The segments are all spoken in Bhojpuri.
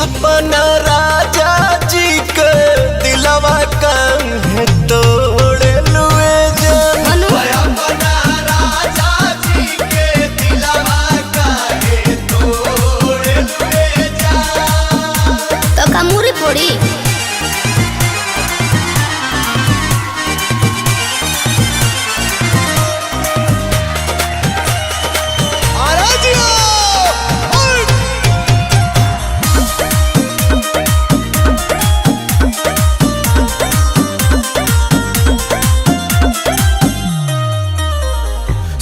अपना राजा जी के दिलवा काहे तोड़े लुए जान। अपना राजा जी के दिलवा काहे तोड़े लुए जान। तो कामुरी पड़ी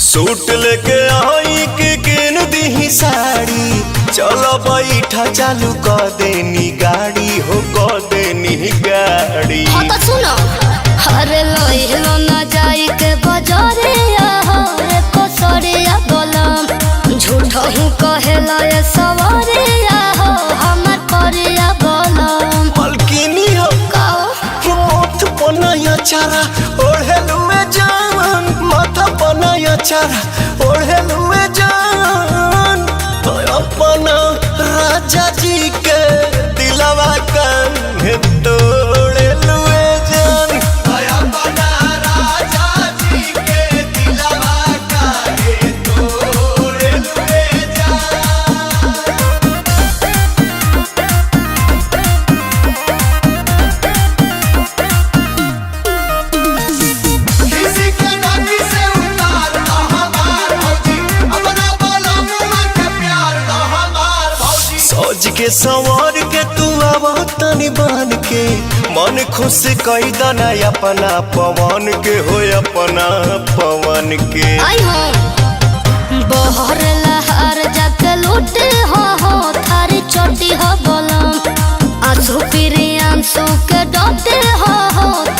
सूट लेके आई के किन दी साड़ी, चलो बैठा चालू कर देनी गाड़ी हो, कर देनी गाड़ी। हाँ तो सुनो, अरे लोहिलो ना जाई के बजारे हो रे कोसरे बोलम, झूठो हूँ कहेला ये सवारे हो हमर करे बोलम। मलकिनी हो कहो मोथ पनाया चारा ओढ़े लुए जान, माथा पनाया चारा ओढ़े लुए जान। तो अपना राजा जी के दिलवा काहे तोड़े लुए जान। अपना राजा जी के दिलवा काहे तोड़े लुए जान। किसी के नाती से उतार तो हमार भौजी, अपना बोलो मुँह के प्यार तो हमार भौजी। सोच के संवर के तू आवा तनी बान के, मन खुश कई दना अपना पवन के हो, अपना पवन के। आई हो बहर लहर जाके लूटे हो थारी चोटी हो बोलम, आंसू पीरी आंसू के डोटे हो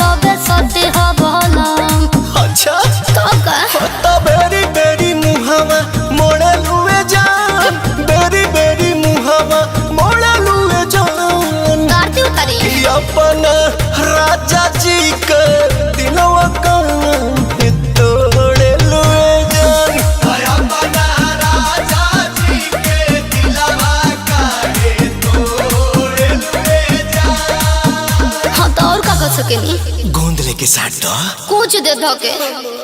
तबे सोटे हो बोलम। अच्छा तो का तो बेरी बेरी मुहावा मोड़े लुए जान, बेरी बेरी मुहावा मोड़े लुए जान। गाड़ी उतारी कि अपना राजा जी के दिलवा काहे तोड़े लुए जान। अपना राजा जी के दिलवा काहे तोड़े लुए जान। हाँ तो और का कर सकेनी, गोंद लेके साथ दो कुछ दे धोके।